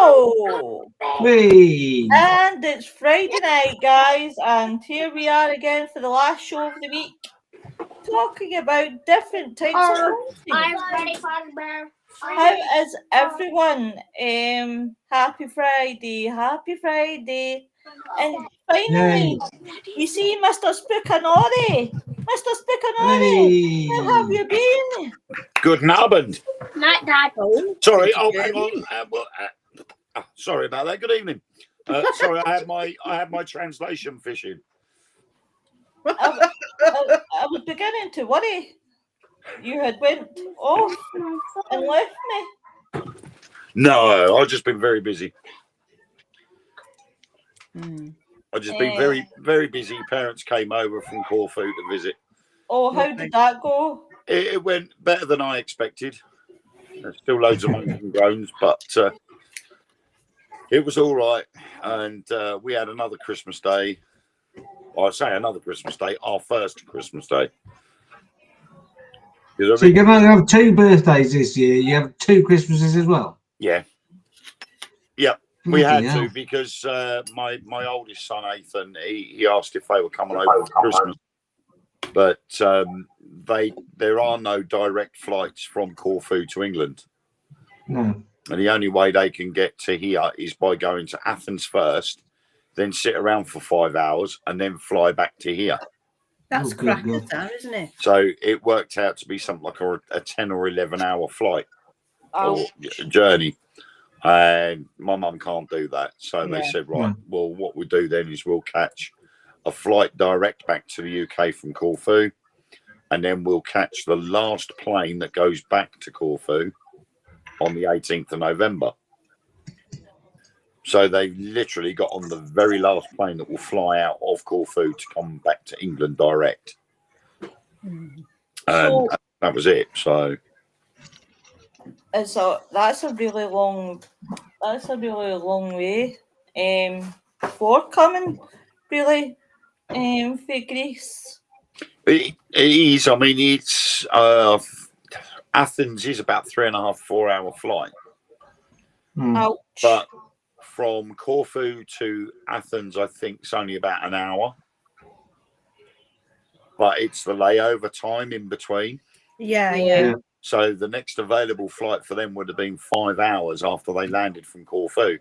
Hello! Whee! And it's Friday night, guys, and here we are again for the last show of the week, talking about different types of hauntings. I'm ready for the bear. How is everyone? Happy Friday, and finally, we see Mr. Spookanori. Mr. Spookanori, how have you been? Good Abend. Not that. Sorry, hang on. Sorry about that. Good evening. Sorry, I had my translation fishing. I was beginning to worry. You had went off and left me. No, I've just been very busy. I've just been very, very busy. Parents came over from Corfu to visit. Oh, how did that go? It went better than I expected. There's still loads of moans and groans, but it was all right. And we had another Christmas day. Well, I say another Christmas day, our first Christmas day. So you're going to have 2 birthdays this year. You have 2 Christmases as well. Yeah. We had to because my oldest son Ethan, he asked if they were coming over for Christmas, but there are no direct flights from Corfu to England. No. And the only way they can get to here is by going to Athens first, then sit around for 5 hours, and then fly back to here. That's crackers, that, isn't it? So it worked out to be something like a 10 or 11 hour flight or journey. And my mum can't do that. So they said, right, well, what we do then is we'll catch a flight direct back to the UK from Corfu, and then we'll catch the last plane that goes back to Corfu on the 18th of November. So they literally got on the very last plane that will fly out of Corfu to come back to England direct. And that was it. So that's a really long way for coming, really, for Greece. it is. I mean, it's Athens is about 3.5, 4 hour flight. Ouch. But from Corfu to Athens, I think it's only about an hour. But it's the layover time in between. Yeah. So the next available flight for them would have been 5 hours after they landed from Corfu.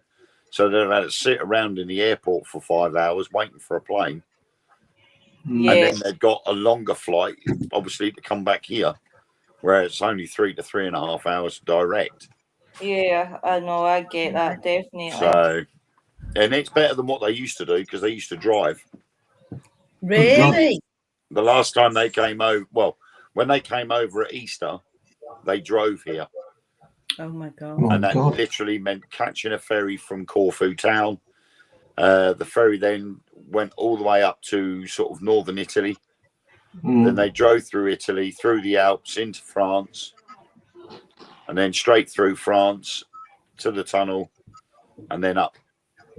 So they'd have had to sit around in the airport for 5 hours waiting for a plane. And then they've got a longer flight, obviously, to come back here, where it's only 3 to 3.5 hours direct. Yeah, I know, I get that, definitely. So, and it's better than what they used to do because they used to drive. Really? The last time they came over, well, when they came over at Easter, they drove here. Oh my God. And that literally meant catching a ferry from Corfu town. The ferry then went all the way up to sort of northern Italy. Then they drove through Italy, through the Alps into France, and then straight through France to the tunnel, and then up.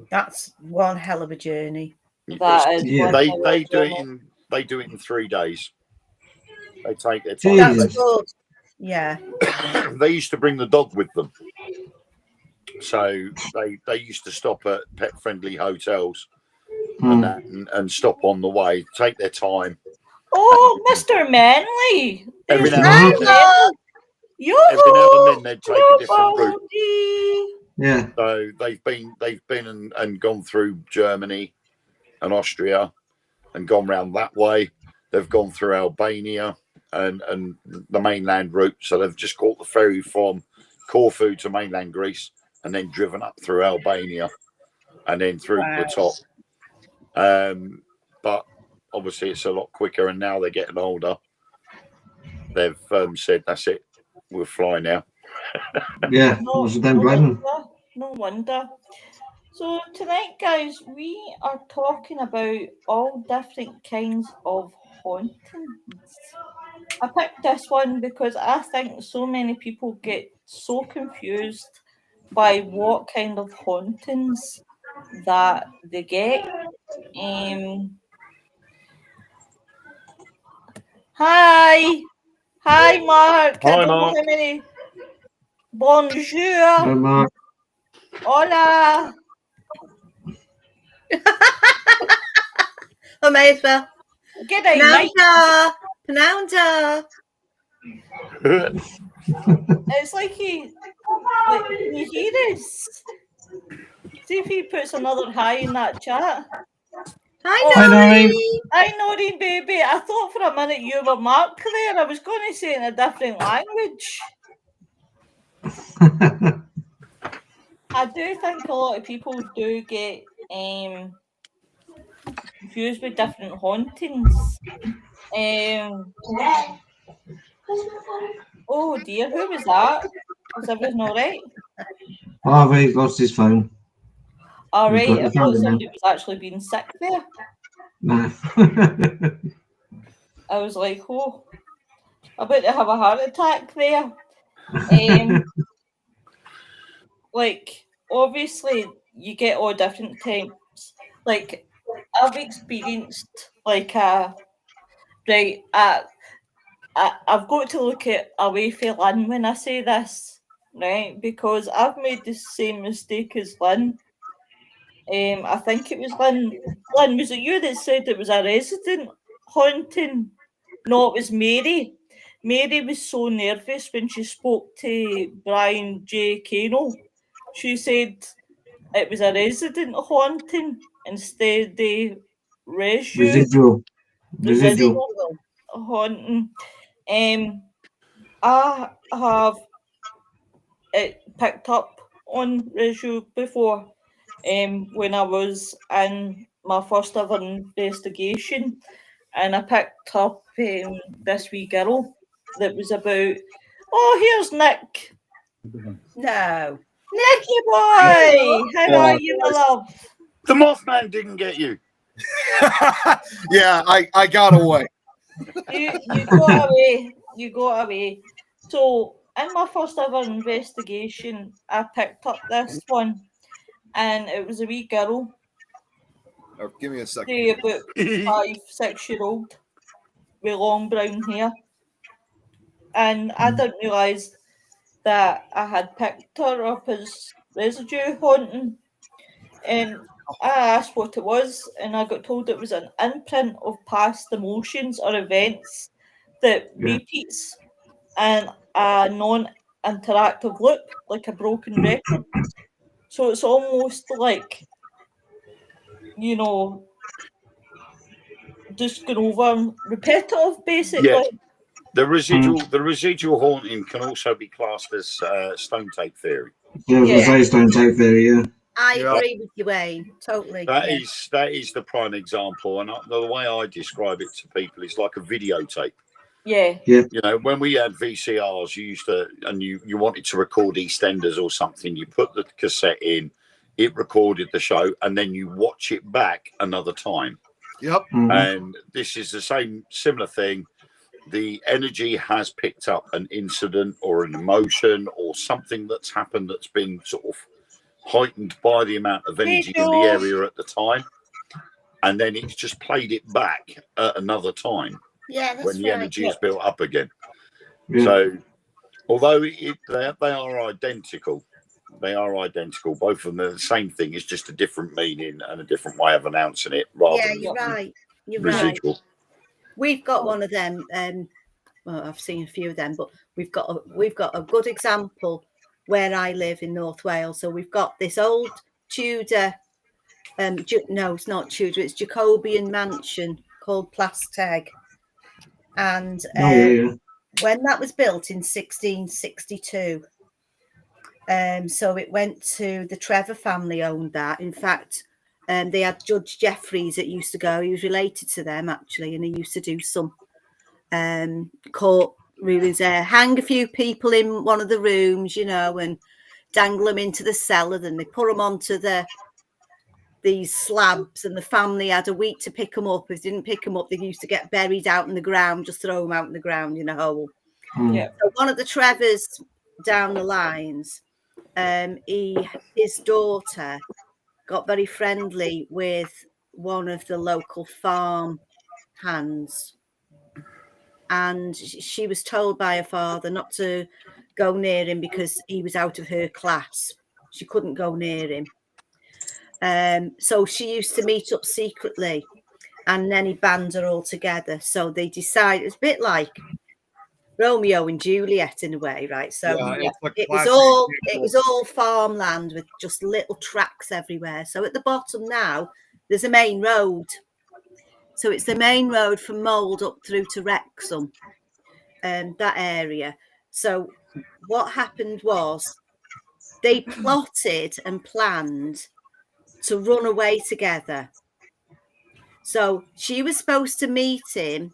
That's one hell of a journey. That is They do it in 3 days. They take their time. That's good. Yeah. They used to bring the dog with them, so they used to stop at pet friendly hotels and stop on the way, take their time. Oh, Mr. Manley! Every now and then they'd take a different route. Yeah. So they've been and gone through Germany and Austria and gone round that way. They've gone through Albania and the mainland route. So they've just caught the ferry from Corfu to mainland Greece and then driven up through Albania and then through the top. But obviously it's a lot quicker, and now they're getting older. They've said, that's it, we'll fly now. Yeah, no wonder. So tonight, guys, we are talking about all different kinds of hauntings. I picked this one because I think so many people get so confused by what kind of hauntings that they get. Hi, Mark. Hi, I don't know Mark. how many. Bonjour. Mark. Hola. I may as well. Good night, mate. Pnauta. It's like can you hear us? See if he puts another hi in that chat. Hi, Hi, Nori. Nori. Hi, Noreen, baby. I thought for a minute you were Mark there. I was going to say in a different language. I do think a lot of people do get confused with different hauntings. Oh dear, who was that? Was everything all right? Oh, he lost his phone. All He's right, got I the phone thought now. somebody was actually being sick there. No. I was like, oh, I'm about to have a heart attack there. Like, obviously, you get all different types. Like, I've experienced like I've got to look at away for Lynn when I say this, right? Because I've made the same mistake as Lynn. I think it was Lynn. Lynn, was it you that said it was a resident haunting? No, it was Mary. Mary was so nervous when she spoke to Brian J. Kano. She said it was a resident haunting instead of Residual. residual haunting. I have it picked up on residual before. When I was in my first ever investigation, and I picked up this wee girl that was about. Oh, here's Nick. No. Nicky boy, how are you, my love? The Mothman didn't get you. Yeah, I got away. You got away. You got away. So in my first ever investigation, I picked up this one, and it was a wee girl, Oh, give me a second. say about 5, 6-year-old, with long brown hair, and I didn't realise that I had picked her up as residue haunting, and I asked what it was, and I got told it was an imprint of past emotions or events that Yeah. repeats in a non-interactive loop, like a broken record. So it's almost like, just going over repetitive, basically. Yeah. The residual haunting can also be classed as stone tape theory. Yeah, Yeah. the face don't take there, yeah. I agree with you, Wayne. Totally. That is the prime example, and the way I describe it to people is like a videotape. Yeah. You know, when we had VCRs, you used to, and you wanted to record EastEnders or something, you put the cassette in, it recorded the show, and then you watch it back another time. Yep. And this is the similar thing. The energy has picked up an incident or an emotion or something that's happened that's been sort of heightened by the amount of energy in the area at the time, and then it's just played it back at another time. Yeah, that's when the energy is built up again. Yeah. So, although they are identical, Both of them are the same thing. It's just a different meaning and a different way of announcing it. Rather than you're right. You're residual. right. We've got one of them. Well, I've seen a few of them, but we've got a good example where I live in North Wales. So we've got this old Tudor. No, it's not Tudor. It's Jacobean mansion called Plasteg, and when that was built in 1662. So it went to the Trevor family owned that. In fact, they had Judge Jeffreys that used to go. He was related to them actually, and he used to do some court rulings there. Hang a few people in one of the rooms, and dangle them into the cellar. Then they put them onto these slabs, and the family had a week to pick them up. If they didn't pick them up, they used to get buried out in the ground, just throw them out in the ground in a hole. Yeah. So one of the Trevors down the lines, his daughter got very friendly with one of the local farm hands, and she was told by her father not to go near him because he was out of her class. She couldn't go near him. So she used to meet up secretly, and then he banned her altogether. So they decided, it's a bit like Romeo and Juliet in a way, right? So it's like it was all farmland with just little tracks everywhere. So at the bottom now, there's a main road. So it's the main road from Mould up through to Wrexham, that area. So what happened was they plotted and planned to run away together. So she was supposed to meet him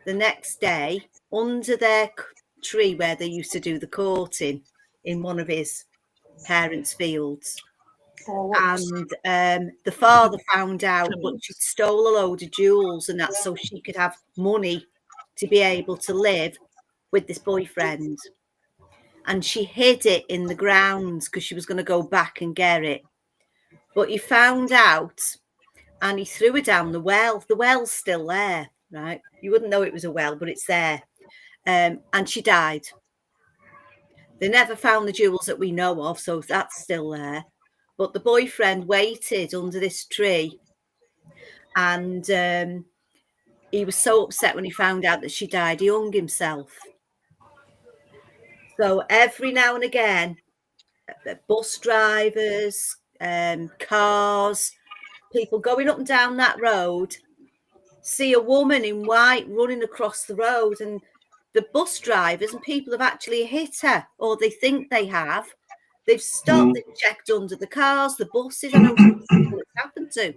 the next day under their tree where they used to do the courting in one of his parents' fields. And the father found out, but she stole a load of jewels and that so she could have money to be able to live with this boyfriend. And she hid it in the grounds because she was going to go back and get it. But he found out and he threw her down the well. The well's still there, right? You wouldn't know it was a well, but it's there. And she died. They never found the jewels that we know of, so that's still there. But the boyfriend waited under this tree, and he was so upset when he found out that she died, he hung himself. So every now and again, bus drivers, cars, people going up and down that road see a woman in white running across the road, and the bus drivers and people have actually hit her, or they think they have. They've stopped, they've checked under the cars, the buses. I know some people it's happened to,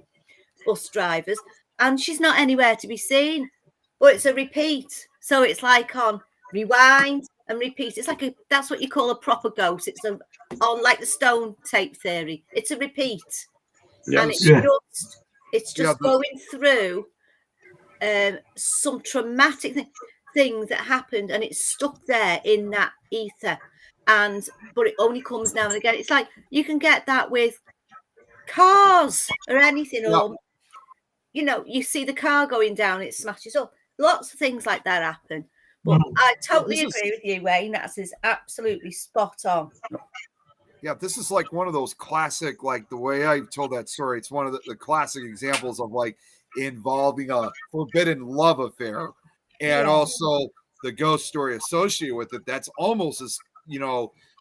bus drivers, and she's not anywhere to be seen. But it's a repeat. So it's like on rewind and repeat. It's like that's what you call a proper ghost. It's on like the stone tape theory. It's a repeat. Yes. And it's just going through some traumatic thing that happened, and it's stuck there in that ether. But it only comes now and again. It's like you can get that with cars or anything, or you see the car going down, it smashes up. Lots of things like that happen. But I totally agree with you, Wayne. That is absolutely spot on. Yeah, this is like one of those classic, like the way I told that story. It's one of the classic examples of like involving a forbidden love affair, and also the ghost story associated with it. That's almost as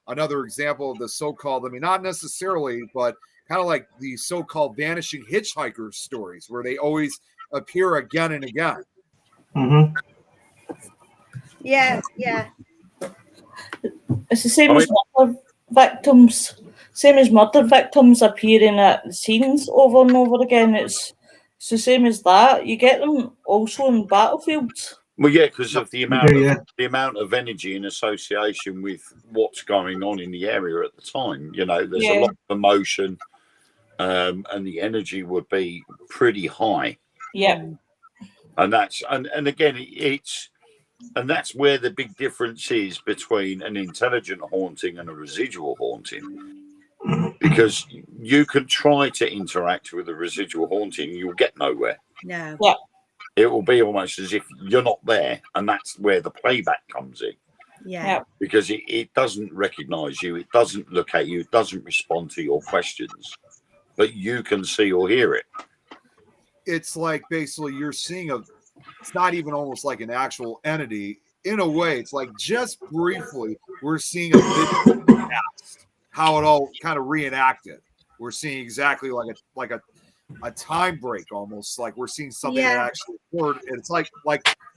another example of the so-called, I mean, not necessarily, but kind of like the so-called vanishing hitchhiker stories where they always appear again and again. Mm-hmm. Yeah. It's the same as murder victims. Same as murder victims appearing at scenes over and over again. It's the same as that. You get them also in battlefields. Well, yeah, because of the amount of energy in association with what's going on in the area at the time. There's a lot of emotion, and the energy would be pretty high. Yeah, and that's and again and that's where the big difference is between an intelligent haunting and a residual haunting. Because you can try to interact with a residual haunting, you'll get nowhere. No. Yeah. It will be almost as if you're not there, and that's where the playback comes in. Yeah. Because it doesn't recognize you, it doesn't look at you, it doesn't respond to your questions, but you can see or hear it. It's like basically you're seeing it's not even almost like an actual entity. In a way, it's like just briefly, we're seeing a video of the past, how it all kind of reenacted. We're seeing exactly like a time break, almost like we're seeing something that actually occurred. And it's like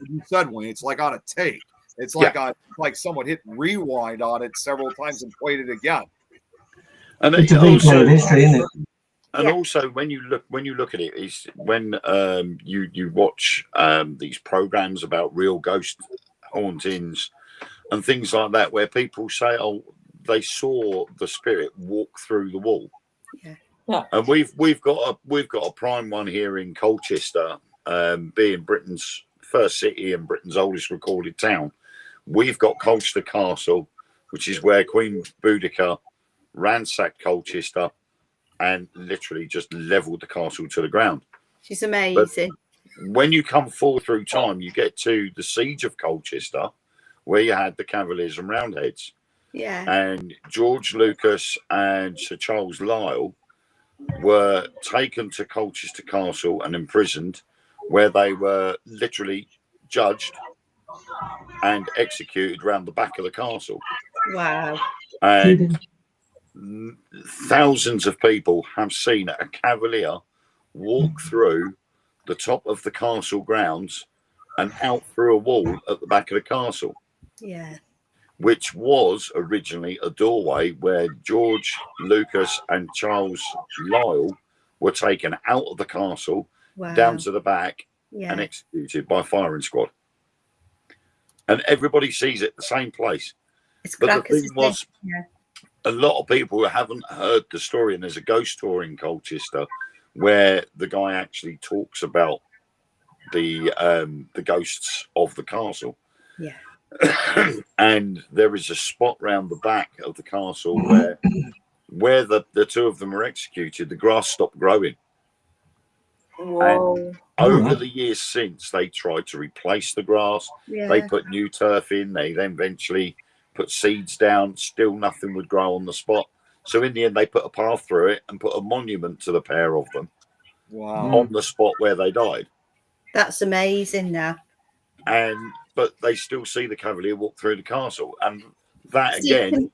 you said, Wayne, it's like on a tape. It's like someone hit rewind on it several times and played it again. And it's a video history, isn't it? And also, when you look at it, is when you watch these programs about real ghost hauntings and things like that, where people say, "Oh, they saw the spirit walk through the wall." Yeah. And we've got a prime one here in Colchester, being Britain's first city and Britain's oldest recorded town. We've got Colchester Castle, which is where Queen Boudica ransacked Colchester and literally just leveled the castle to the ground. She's amazing. But when you come forward through time, you get to the siege of Colchester, where you had the Cavaliers and Roundheads. Yeah. And George Lucas and Sir Charles Lyell were taken to Colchester Castle and imprisoned, where they were literally judged and executed round the back of the castle. Wow. And thousands of people have seen a cavalier walk through the top of the castle grounds and out through a wall at the back of the castle. Yeah. Which was originally a doorway where George Lucas and Charles Lyell were taken out of the castle, down to the back, and executed by firing squad. And everybody sees it the same place. But the thing was, a lot of people haven't heard the story, and there's a ghost tour in Colchester where the guy actually talks about the ghosts of the castle. Yeah. And there is a spot round the back of the castle where the two of them were executed, the grass stopped growing. Whoa. And over the years since, they tried to replace the grass. They put new turf in. They then eventually put seeds down. Still nothing would grow on the spot. So in the end, they put a path through it and put a monument to the pair of them on the spot where they died. That's amazing now. But they still see the cavalier walk through the castle, and that again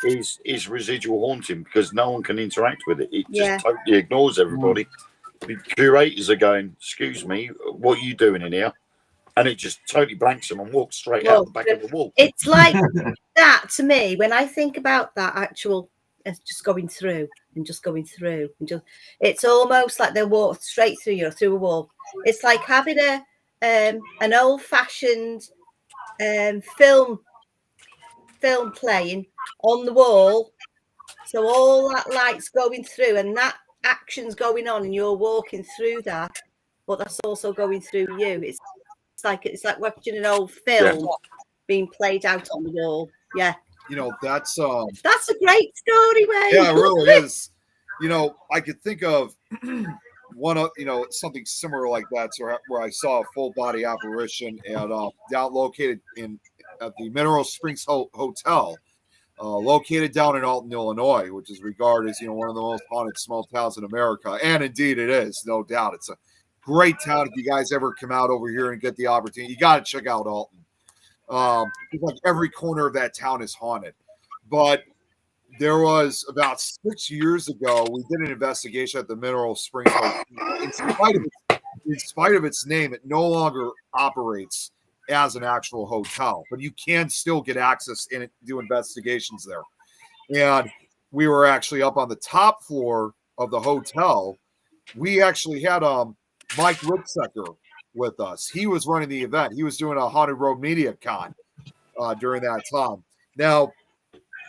is residual haunting, because no one can interact with it. It just totally ignores everybody. The curators are going, "Excuse me, what are you doing in here?" And it just totally blanks them and walks straight out the back of the wall. It's like that to me when I think about that actual just going through and just going through and just, it's almost like they walk straight through you, through a wall. It's like having an old-fashioned film playing on the wall, so all that light's going through and that action's going on and you're walking through that, but that's also going through you. It's like watching an old film being played out on the wall. You know, that's a great story, Wayne. Yeah, it really is. You know, I could think of one of, you know, something similar like that, so where I saw a full body apparition and down located at the Mineral Springs Hotel, located down in Alton, Illinois, which is regarded as, you know, one of the most haunted small towns in America, and indeed it is, no doubt. It's a great town. If you guys ever come out over here and get the opportunity, you got to check out Alton. Like every corner of that town is haunted. But there was about 6 years ago, we did an investigation at the Mineral Springs Hotel. In spite of its name, it no longer operates as an actual hotel, but you can still get access and do investigations there. And we were actually up on the top floor of the hotel. We actually had Mike Ripsecker with us. He was running the event. He was doing a Haunted Road Media Con during that time. Now,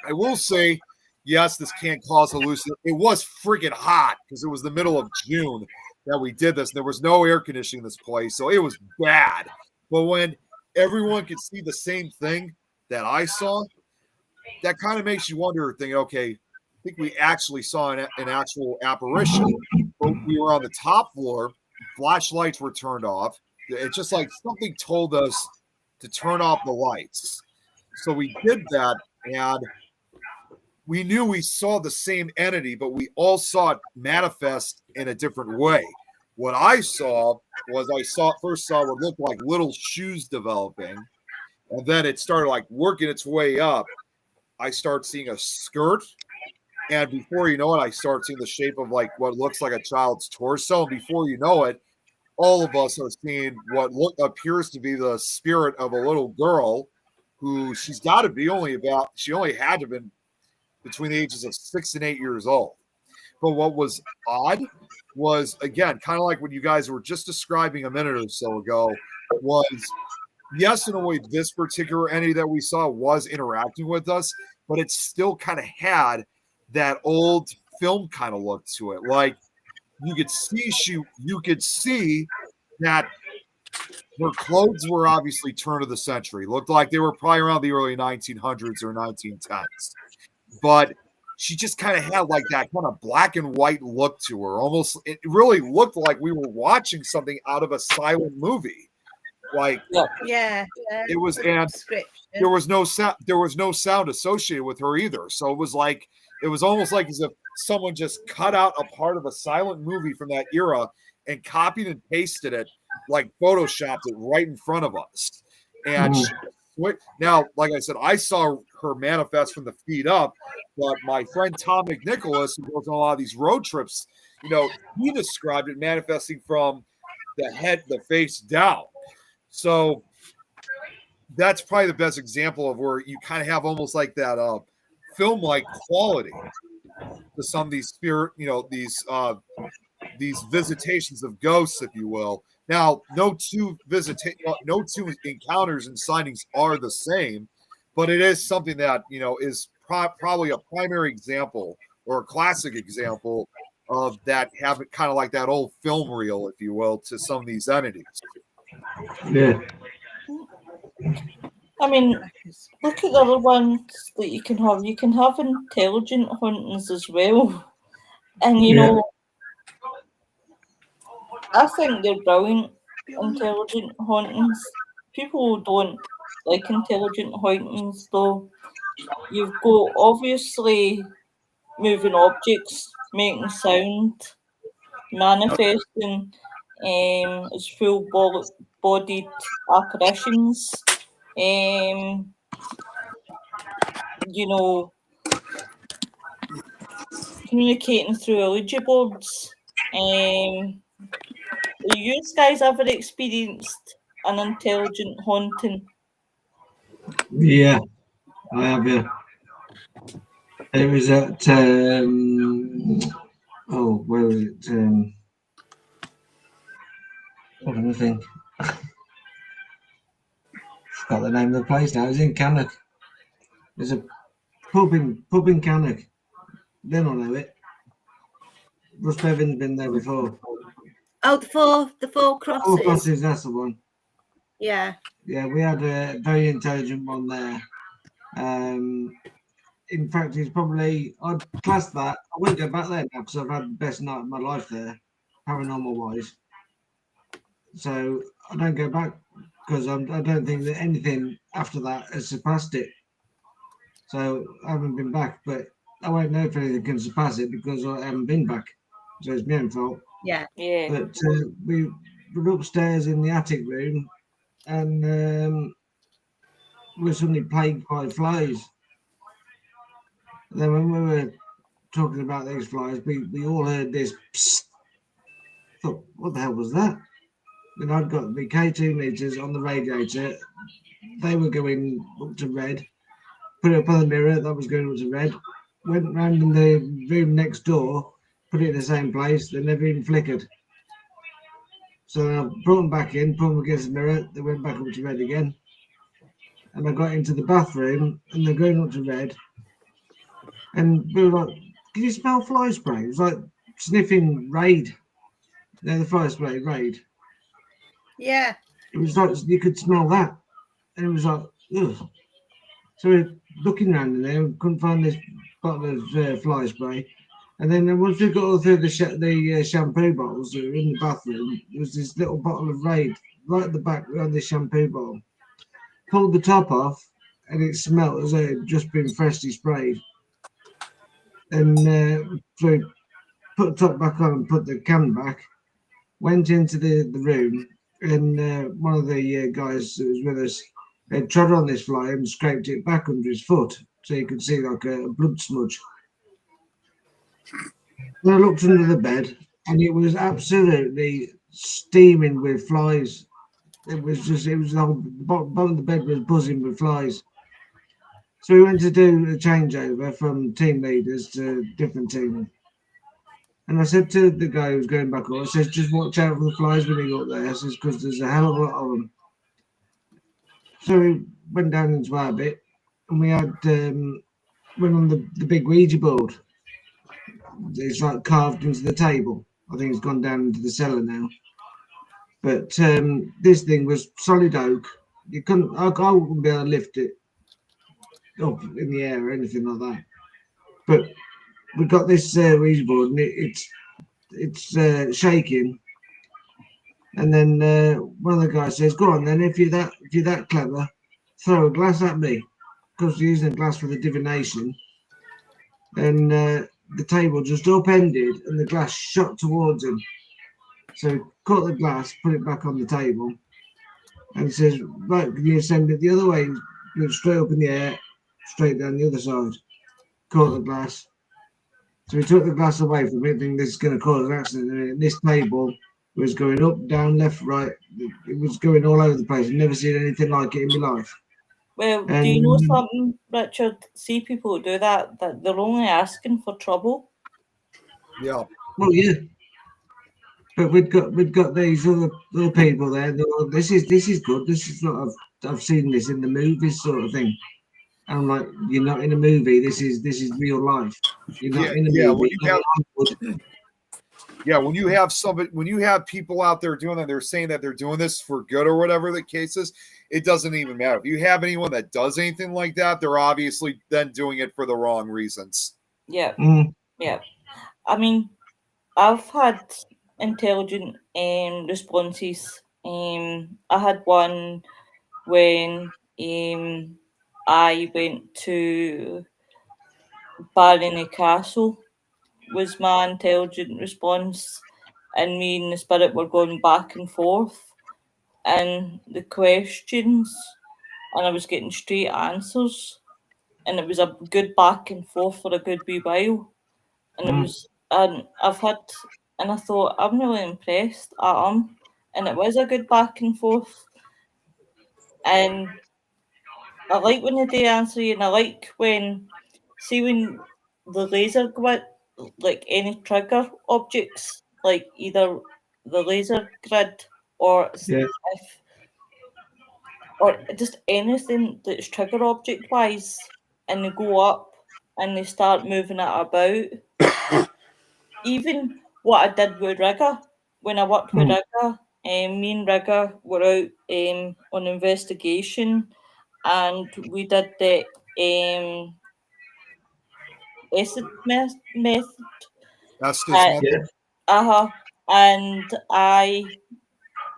I will say, yes, this can cause hallucination. It was freaking hot because it was the middle of June that we did this. There was no air conditioning in this place, so it was bad. But when everyone could see the same thing that I saw, that kind of makes you wonder, thinking, okay, I think we actually saw an actual apparition. But we were on the top floor. Flashlights were turned off. It's just like something told us to turn off the lights. So we did that, and we knew we saw the same entity, but we all saw it manifest in a different way. What I saw was first saw what looked like little shoes developing, and then it started like working its way up. I start seeing a skirt, and before you know it, I start seeing the shape of like what looks like a child's torso. And before you know it, all of us are seeing what appears to be the spirit of a little girl who she's got to be she only had to have been between the ages of 6 and 8 years old. But what was odd was, again, kind of like what you guys were just describing a minute or so ago, was, yes, in a way, this particular entity that we saw was interacting with us, but it still kind of had that old film kind of look to it. Like you could see that her clothes were obviously turn of the century. Looked like they were probably around the early 1900s or 1910s. But she just kind of had like that kind of black and white look to her. Almost, it really looked like we were watching something out of a silent movie. Like Yeah. it was, good and description. there was no sound. There was no sound associated with her either. So it was almost like as if someone just cut out a part of a silent movie from that era and copied and pasted it, like photoshopped it right in front of us. And now, like I said, I saw her manifest from the feet up, but my friend Tom McNicholas, who goes on a lot of these road trips, he described it manifesting from the face down. So that's probably the best example of where you kind of have almost like that film-like quality to some of these spirit, these visitations of ghosts, if you will. Now, no two encounters and sightings are the same, but it is something that is probably a primary example or a classic example of that, having kind of like that old film reel, if you will, to some of these entities. Yeah. I mean, look at the other ones that you can have. You can have intelligent hauntings as well. And, I think they're brilliant, intelligent hauntings. People don't like intelligent hauntings, though. You've got obviously moving objects, making sound, manifesting as full-bodied apparitions. Communicating through Ouija boards. You guys ever experienced an intelligent haunting? Yeah, I have. Yeah. It was at where was it? What do I think? Forgot the name of the place now. It was in Cannock. There's a pub in Cannock. They don't know it. Russ Bevan's been there before. Oh, the four crosses. Four Crosses, that's the one. Yeah. Yeah, we had a very intelligent one there. In fact, it's probably, I'd class that. I wouldn't go back there now because I've had the best night of my life there, paranormal wise. So I don't go back because I don't think that anything after that has surpassed it. So I haven't been back, but I won't know if anything can surpass it because I haven't been back. So it's my own fault. Yeah. But we were upstairs in the attic room and we were suddenly plagued by flies. And then when we were talking about these flies, we all heard this psst. Thought, what the hell was that? Then I'd got the K2 meters on the radiator. They were going up to red. Put it up on the mirror, that was going up to red. Went round in the room next door, put it in the same place, they never even flickered. So I brought them back in, put them against the mirror, they went back up to red again. And I got into the bathroom and they're going up to red. And we were like, can you smell fly spray? It was like sniffing Raid. The fly spray, Raid. Yeah. It was like you could smell that. And it was like, ugh. So we're looking around in there, couldn't find this bottle of fly spray. And then once we got all through the shampoo bottles that were in the bathroom, there was this little bottle of Raid right at the back on the shampoo bottle. Pulled the top off, and it smelled as though it had just been freshly sprayed. And so we put the top back on and put the can back, went into the room, and one of the guys that was with us had trod on this fly and scraped it back under his foot so you could see like a blood smudge. And I looked under the bed and it was absolutely steaming with flies. It was the whole bottom of the bed was buzzing with flies. So we went to do a changeover from team leaders to different team. And I said to the guy who was going back up, I said, just watch out for the flies when you go up there. I said, because there's a hell of a lot of them. So we went down into our bit and we had went on the big Ouija board. It's like carved into the table. I think it's gone down into the cellar now. But this thing was solid oak. I wouldn't be able to lift it up in the air or anything like that. But we got this Ouija board and it's shaking. And then one of the guys says, "Go on, then. If you're that clever, throw a glass at me," because you're using a glass for the divination. And the table just upended, and the glass shot towards him. So he caught the glass, put it back on the table, and says, "Right, can you send it the other way?" He went straight up in the air, straight down the other side. Caught the glass. So we took the glass away from it, thinking this is going to cause an accident. And this table was going up, down, left, right. It was going all over the place. I've never seen anything like it in my life. Well, do you know something, Richard? See people who do that they're only asking for trouble. Yeah. Well, yeah. But we've got these other people there. This is good. This is what I've seen this in the movies, sort of thing. And I'm like, you're not in a movie. This is real life. You're not in a movie. When you have when you have people out there doing that, they're saying that they're doing this for good or whatever the case is, it doesn't even matter. If you have anyone that does anything like that, they're obviously then doing it for the wrong reasons. Yeah. Yeah. I mean, I've had intelligent responses. I had one when I went to Barony Castle, was my intelligent response, and me and the spirit were going back and forth and the questions, and I was getting straight answers, and it was a good back and forth for a good wee while, and it was, and I've had, and I thought, I'm really impressed at him, and it was a good back and forth, and I like when they do answer you, and I like when, see when the laser go out, like any trigger objects, like either the laser grid or if, or just anything that's trigger object wise, and they go up and they start moving it about. Even what I did with Rigger, when I worked with Rigger, me and Rigger were out on investigation, and we did the acid method. And I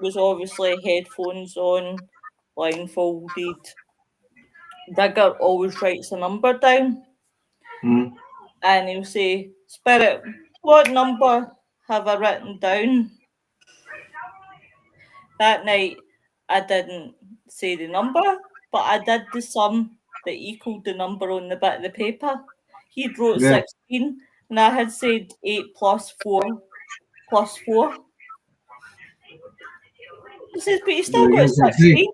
was obviously headphones on, blindfolded. Rigger always writes a number down, and he'll say, "Spirit, what number have I written down?" That night, I didn't say the number, but I did the sum that equaled the number on the bit of the paper. He'd wrote 16, and I had said 8 plus 4 plus 4. He says, "But you still got 16.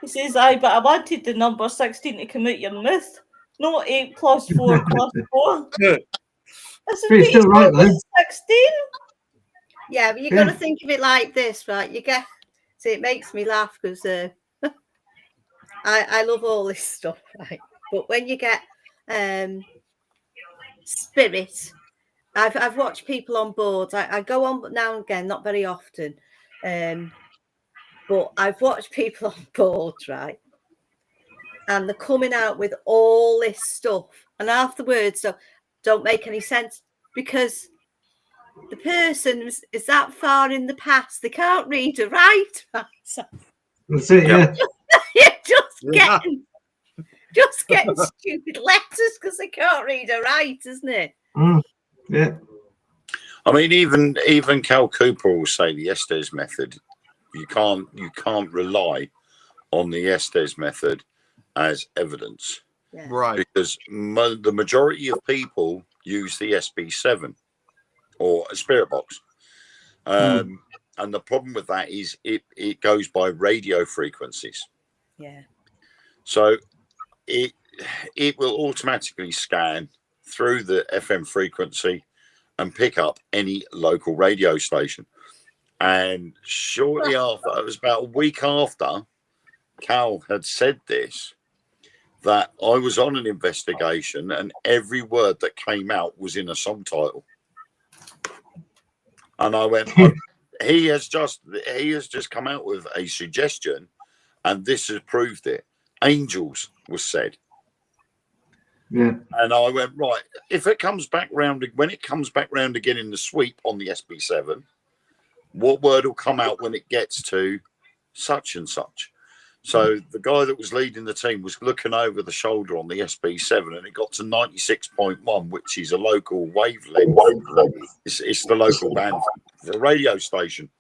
He says, "Aye, but I wanted the number 16 to come out your mouth, not 8 plus 4 plus 4. I said, "But you still got 16. Yeah, but you got to think of it like this, right? You get, see, it makes me laugh because I love all this stuff, right? But when you get spirit, I've watched people on boards. I go on now and again, not very often, but I've watched people on boards, right? And they're coming out with all this stuff, and afterwards don't make any sense because the person is that far in the past they can't read or write. That's it, yeah. You're just getting stupid letters because they can't read or write, isn't it? Yeah. I mean, even Cal Cooper will say the Estes method. You can't rely on the Estes method as evidence, right? Because the majority of people use the SB7 or a spirit box, and the problem with that is it goes by radio frequencies. Yeah. So it will automatically scan through the FM frequency and pick up any local radio station. And shortly after, it was about a week after Cal had said this, that I was on an investigation and every word that came out was in a song title. And I went, he has just come out with a suggestion and this has proved it. Angels was said. Yeah. And I went, right, if it comes back round, when it comes back round again in the sweep on the SB7, what word will come out when it gets to such and such. So the guy that was leading the team was looking over the shoulder on the SB7, and it got to 96.1, which is a local wavelength. It's the local band, the radio station.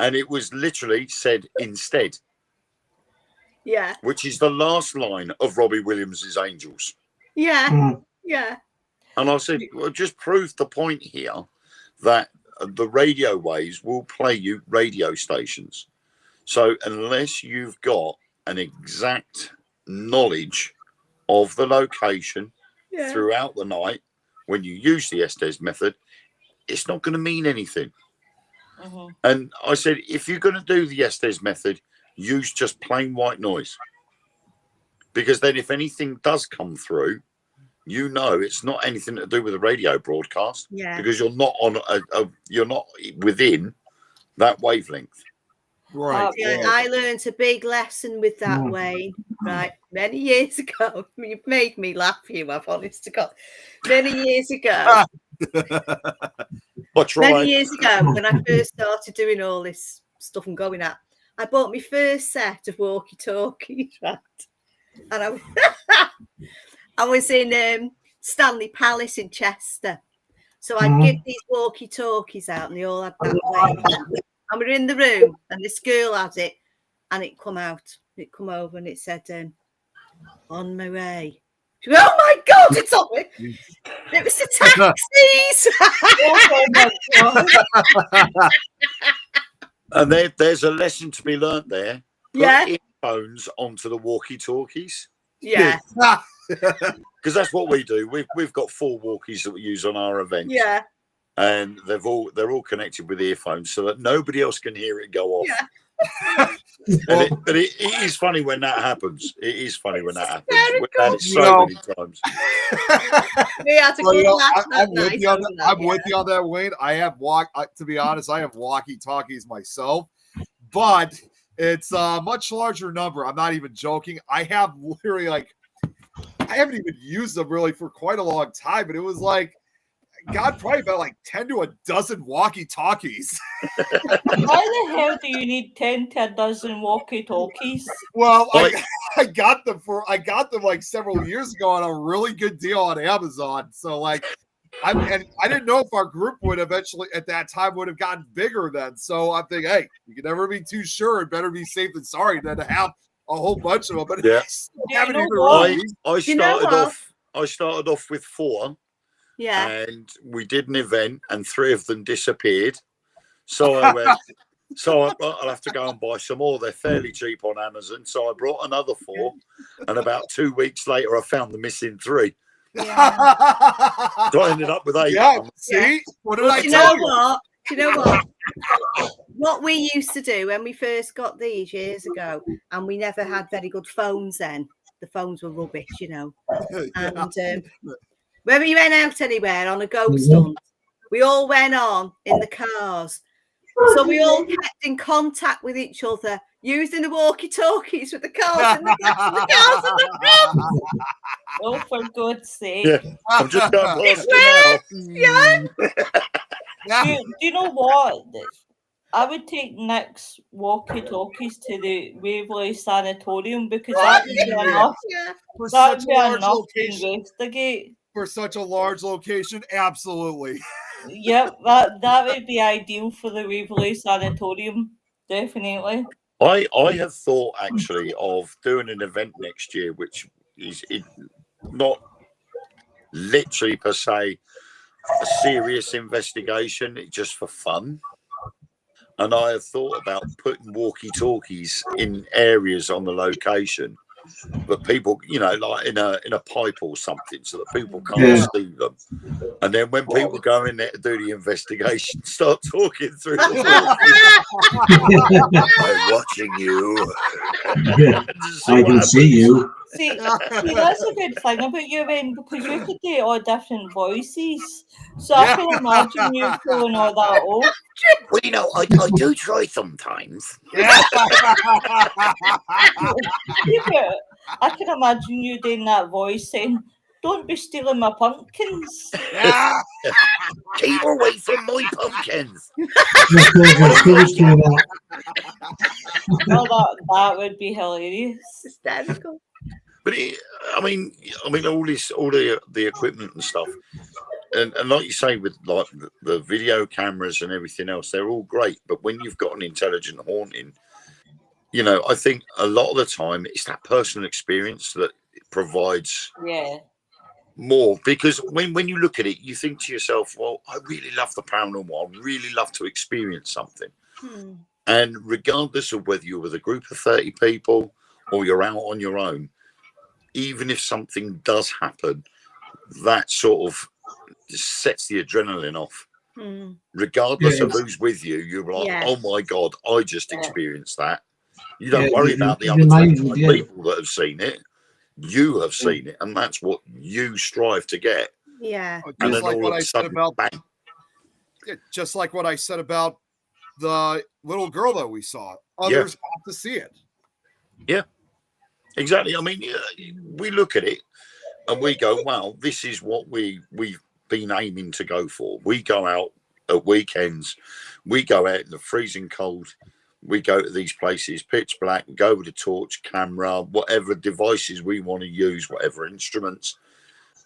And it was literally said instead. Yeah. Which is the last line of Robbie Williams's Angels. Yeah. Yeah. And I said, well, just prove the point here that the radio waves will play you radio stations. So unless you've got an exact knowledge of the location throughout the night, when you use the Estes method, it's not going to mean anything. And I said, if you're going to do the Estes method, use just plain white noise. Because then if anything does come through, you know it's not anything to do with a radio broadcast. Yeah. Because you're not on you're not within that wavelength. Right. Yeah, I learned a big lesson with that, Wayne, right, many years ago. You've made me laugh, I've honest to God. Many years ago. Many years ago, when I first started doing all this stuff and going out, I bought my first set of walkie-talkies, right? And I was in Stanley Palace in Chester. So I'd give these walkie-talkies out, and they all had that wave. And we're in the room, and this girl had it, and it come out. It come over, and it said, "On my way." She went, "Oh my God, it's on me!" It was the taxis. And there's a lesson to be learnt there. Put earphones onto the walkie-talkies. Yeah. Because that's what we do. We've got 4 walkies that we use on our events. Yeah. And they're all connected with earphones so that nobody else can hear it go off. Yeah. But it is funny when that happens. It is funny when that happens. We've had it so many times. I'm with you on that, Wayne. I have to be honest, I have walkie-talkies myself, but it's a much larger number. I'm not even joking. I have literally I haven't even used them really for quite a long time, but it was probably about 10 to a dozen walkie-talkies. Why the hell do you need 10 to a dozen walkie-talkies? Well, I got them several years ago on a really good deal on Amazon. So I didn't know if our group would eventually at that time would have gotten bigger then. So I'm thinking, hey, you can never be too sure. It better be safe than sorry than to have a whole bunch of them. But yeah, I started off with 4. Yeah. And we did an event, and 3 of them disappeared. So I went, I'll have to go and buy some more. They're fairly cheap on Amazon. So I brought another 4, and about 2 weeks later, I found the missing 3. Yeah. So I ended up with 8. Yeah. See, what did I tell you? Do you know what? What we used to do when we first got these years ago, and we never had very good phones then. The phones were rubbish, And when we went out anywhere on a ghost hunt, we all went on in the cars. So we all kept in contact with each other using the walkie-talkies with the cars in the back and the cars in the front. Oh, for God's sake. Yeah, I'm just going past it now. Do you know what? I would take Nick's walkie-talkies to the Waverley Sanatorium because that would be enough. That would be enough to investigate. For such a large location, absolutely. Yep, that would be ideal for the Waverley Sanatorium, definitely. I have thought actually of doing an event next year, which is not literally per se a serious investigation, it's just for fun. And I have thought about putting walkie-talkies in areas on the location, but people, like in a pipe or something, so that people can't see them. And then when people go in there to do the investigation, start talking through the walkie. I'm watching you. I can see you. See, that's a good thing about you, Ben, because you could do all different voices. So I can imagine you pulling all that off. Well, I do try sometimes. Yeah, I can imagine you doing that voice saying, don't be stealing my pumpkins. Keep away from my pumpkins. Oh, that would be hilarious. Hysterical. But I mean, all the equipment and stuff, and like you say, with like the video cameras and everything else, they're all great. But when you've got an intelligent haunting, you know, I think a lot of the time it's that personal experience that provides more. Because when you look at it, you think to yourself, well, I really love the paranormal. I really love to experience something. And regardless of whether you're with a group of 30 people or you're out on your own, even if something does happen, that sort of sets the adrenaline off. Regardless of who's with you, you're like, oh my God, I just experienced that. You don't worry about the other 25 people that have seen it. You have seen it, and that's what you strive to get. Yeah. And just then like all what of I a said sudden, about bang. Just like what I said about the little girl that we saw. Others have to see it. Yeah, exactly. I mean, we look at it and we go, wow, this is what we've been aiming to go for. We go out at weekends, we go out in the freezing cold, we go to these places, pitch black, go with a torch, camera, whatever devices we want to use, whatever instruments,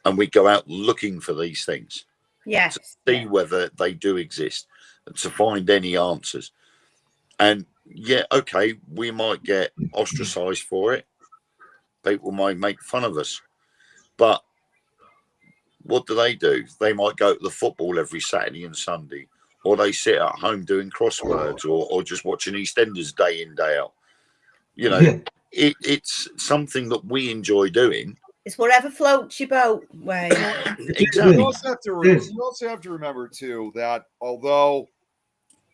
and we go out looking for these things. Yes. To see whether they do exist and to find any answers. And okay, we might get ostracized for it. People might make fun of us. But what do? They might go to the football every Saturday and Sunday, or they sit at home doing crosswords, or just watching EastEnders day in, day out. You know, it's something that we enjoy doing. It's whatever floats your boat, Wayne. Exactly. You also have to remember too that although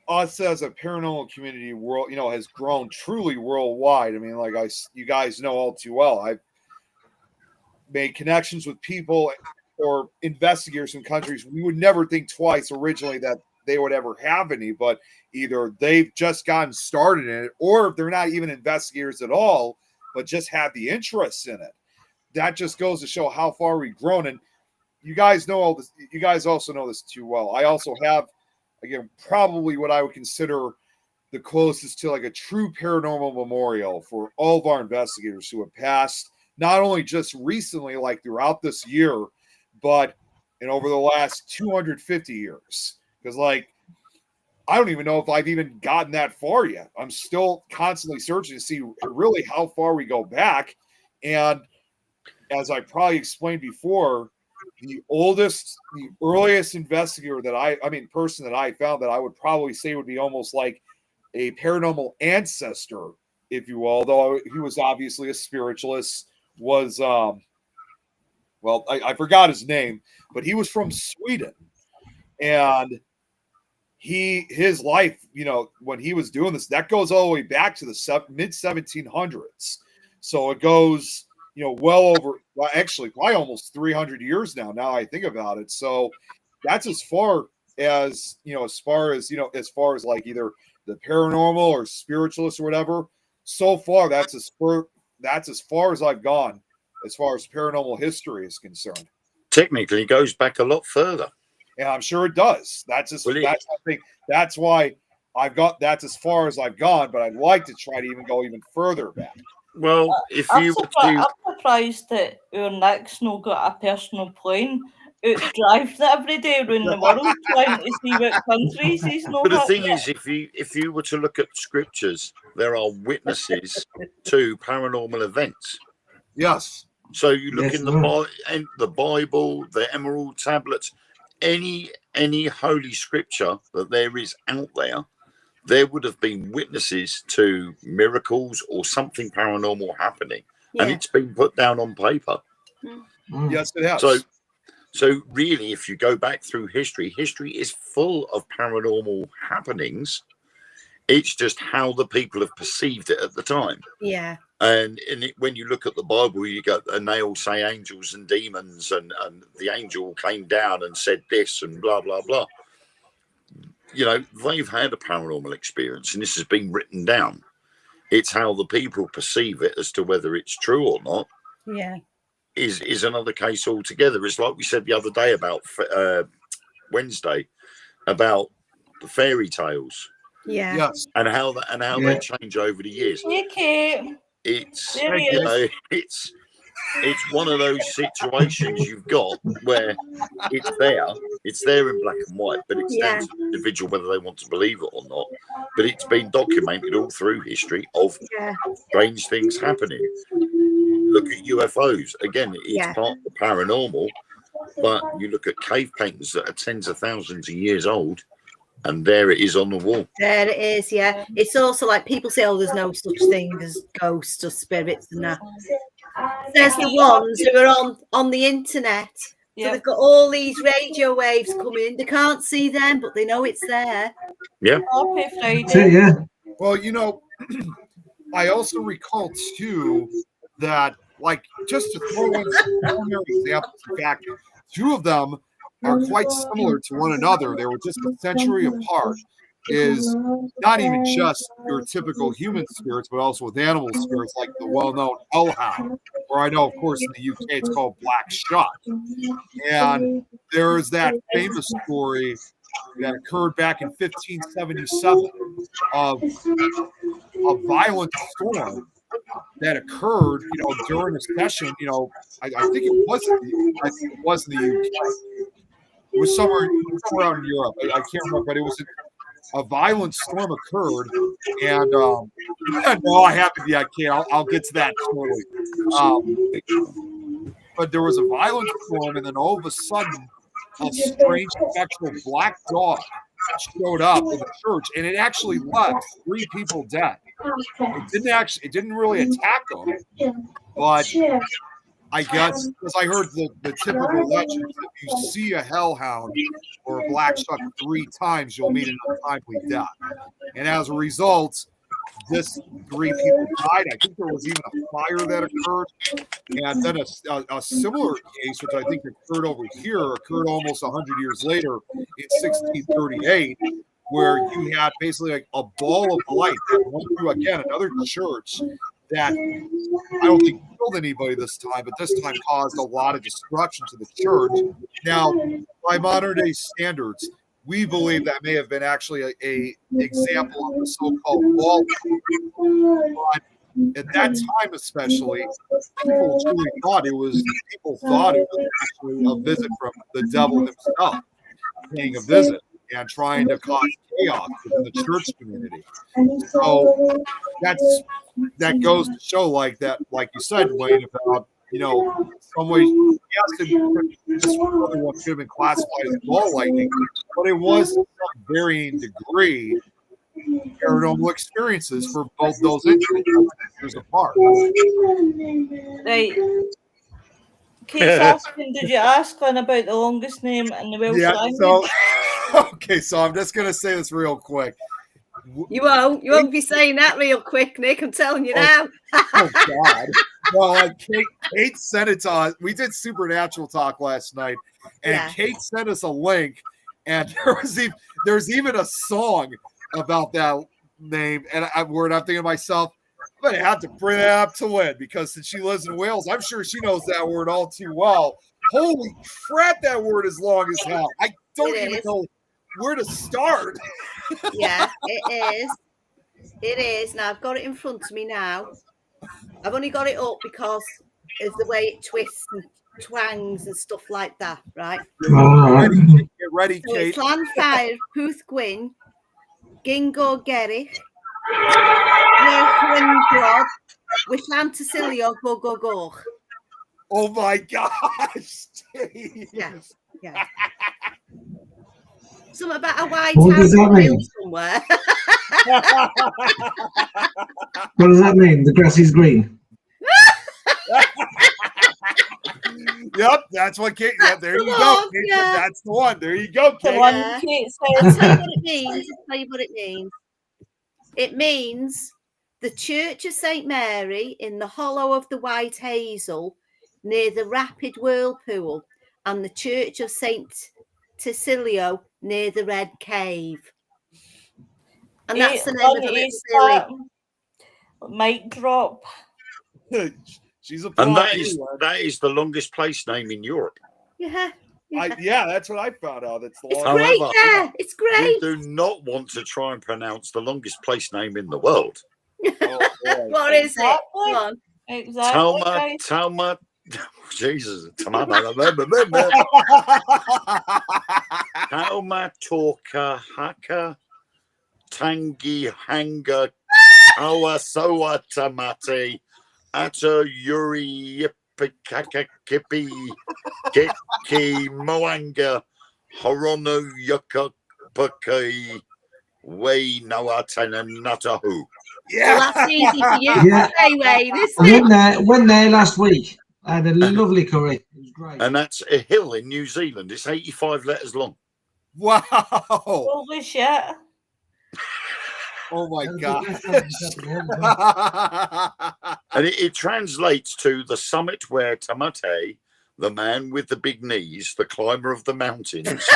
us as a paranormal community world, has grown truly worldwide. I mean, like you guys know all too well, I've made connections with people or investigators in countries we would never think twice originally that they would ever have any, but either they've just gotten started in it, or if they're not even investigators at all, but just have the interest in it. That just goes to show how far we've grown. And you guys know all this. You guys also know this too well. I also have, again, probably what I would consider the closest to like a true paranormal memorial for all of our investigators who have passed, not only just recently, like throughout this year, but over the last 250 years. Because, like, I don't even know if I've even gotten that far yet. I'm still constantly searching to see really how far we go back. And as I probably explained before, the earliest investigator person that I found that I would probably say would be almost like a paranormal ancestor, if you will, although he was obviously a spiritualist, was, I forgot his name, but he was from Sweden. And his life, when he was doing this, that goes all the way back to the mid 1700s. So it goes, well over, actually, probably almost 300 years now I think about it. So that's as far as like either the paranormal or spiritualist or whatever. So far, that's as far as I've gone as far as paranormal history is concerned. Technically, it goes back a lot further. Yeah, I'm sure it does. That's why that's as far as I've gone, but I'd like to try to even go even further back. Well, I'm surprised that our Nick's not got a personal plane out driving every day around the world trying to see what countries he's not. But the thing is, if you were to look at scriptures, there are witnesses to paranormal events. Yes. So you look in the Bible, the Emerald tablets, any holy scripture that there is out there would have been witnesses to miracles or something paranormal happening, and it's been put down on paper. Yes, it has. So really, if you go back through history is full of paranormal happenings. It's just how the people have perceived it at the time. Yeah. And when you look at the Bible, and they all say angels and demons, and the angel came down and said this and blah, blah, blah. They've had a paranormal experience, and this has been written down. It's how the people perceive it as to whether it's true or not. Yeah. is another case altogether. It's like we said the other day about Wednesday about the fairy tales. Yeah. Yes. And how they change over the years. Okay. It's it's one of those situations you've got where it's there in black and white, but it's down to the individual whether they want to believe it or not. But it's been documented all through history of strange things happening. Look at UFOs. Again, it's part of the paranormal, but you look at cave paintings that are tens of thousands of years old, and there it is on the wall. There it is, yeah. It's also like people say, oh, there's no such thing as ghosts or spirits and that. There's the ones who are on the internet. So they've got all these radio waves coming. They can't see them, but they know it's there. Yeah. Happy Friday. Well, you know, I also recall too that, like, just to throw in some primary examples, in fact, two of them are quite similar to one another. They were just a century apart. Is not even just your typical human spirits, but also with animal spirits, like the well-known hellhound, or I know, of course, in the UK it's called Black Shot. And there is that famous story that occurred back in 1577 of a violent storm that occurred, you know, during a session. You know, I think it was in the UK. It was somewhere out in Europe. I can't remember, but it was a violent storm occurred, and no, I haven't yet. I'll get to that shortly. But there was a violent storm, and then all of a sudden, a strange, spectral black dog showed up in the church, and it actually left 3 people dead. It didn't really attack them, but I guess, because I heard the typical legend, if you see a hellhound or a black shuck 3 times, you'll meet an untimely death. And as a result, 3 people died. I think there was even a fire that occurred. And then a similar case, which I think occurred over here, occurred almost 100 years later in 1638, where you had basically like a ball of light that went through, again, another church that I don't think killed anybody this time, but this time caused a lot of destruction to the church. Now, by modern day standards, we believe that may have been actually a example of the so-called wall. But at that time, especially, people truly thought it was actually a visit from the devil himself, paying a visit and trying to cause chaos within the church community. So that goes to show, like you said, Wayne, about, you know, some ways, yes, this other one could have been classified as ball lightning, but it was to some varying degree paranormal experiences for both those years apart. Right. Kate's asking, did you ask one about the longest name in the Welsh language? Okay, so I'm just gonna say this real quick. You won't be saying that real quick, Nick. I'm telling you now. Oh God! Well, Kate sent it to us. We did Supernatural Talk last night, and Kate sent us a link, and there's even a song about that name. And I'm thinking to myself, I'm gonna have to bring that up to Lynn, because since she lives in Wales, I'm sure she knows that word all too well. Holy crap, that word is long as hell. I don't even know where to start. Yeah, it is. It is. Now I've got it in front of me now. I've only got it up because of the way it twists and twangs and stuff like that, right? Get ready, So Kate. it's Llanfair, Pwth Gwyn, Gingo Gerich, Gwynbrod, Wishantasilio, Gogogoch. Oh my gosh. Yeah. Something about a white What does that mean? Somewhere. What does that mean? The grass is green. Yep, that's what Kate. Yeah, there you go. Kate, that's the one. There you go, Kate. I'll tell you what it means. It means the Church of St. Mary in the hollow of the White Hazel near the Rapid Whirlpool, and the Church of St. Tacilio near the Red Cave. And that's the name of the little silly. Mic drop. She's a And plot. that is the longest place name in Europe. Yeah. Yeah, that's what I found out. It's the It's longest. great. Yeah, it's great. You do not want to try and pronounce the longest place name in the world. Oh, boy. What is it? Exactly. Come on. Exactly. guys. Talma. Jesus. Talma Torka Haka Tangi Hanga Kawasoa Tamati Ata Yuri Yipikaka Kipi Kiki Moanga Horono Yuka Pukai Way Noatana Natahu. Yeah. Well, that's easy for you Yeah. to say, Wayne, I isn't it? went there last week. I had a lovely curry. It was great. And that's a hill in New Zealand. It's 85 letters long. Wow. Holy shit. Oh my God. And it translates to the summit where Tamate, the man with the big knees, the climber of the mountains,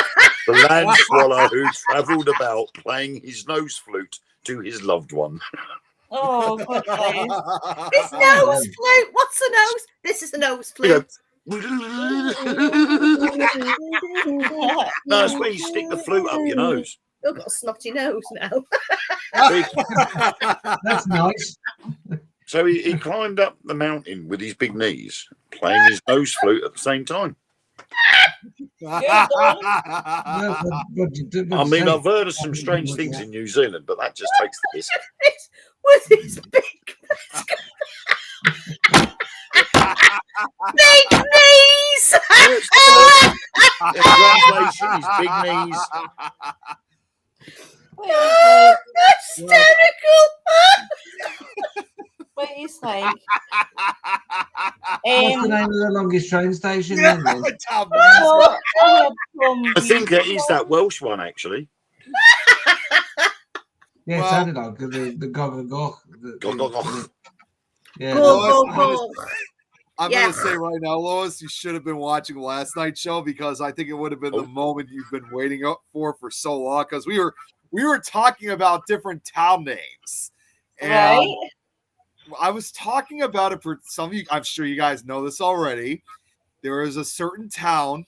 the land swallow who travelled about playing his nose flute to his loved one. Oh, good days. This nose flute. What's a nose? This is a nose flute. No, it's where you stick the flute up your nose. You've got a snotty nose now. That's nice. So he climbed up the mountain with his big knees, playing his nose flute at the same time. I mean, I've heard of some strange things in New Zealand, but that just takes the piss. With his big knees. The translation is big knees. Oh, that's hysterical. But he's like, What's the name of the longest train station? Yeah, Then? so I think it is that Welsh one, actually. Yeah, it Well- sounded like the Gog. Yeah. Go, go, go. I'm Yeah. going to say right now, Lois, you should have been watching last night's show because I think it would have been the moment you've been waiting up for so long because we were talking about different town names. And right? I was talking about it for some of you. I'm sure you guys know this already. There is a certain town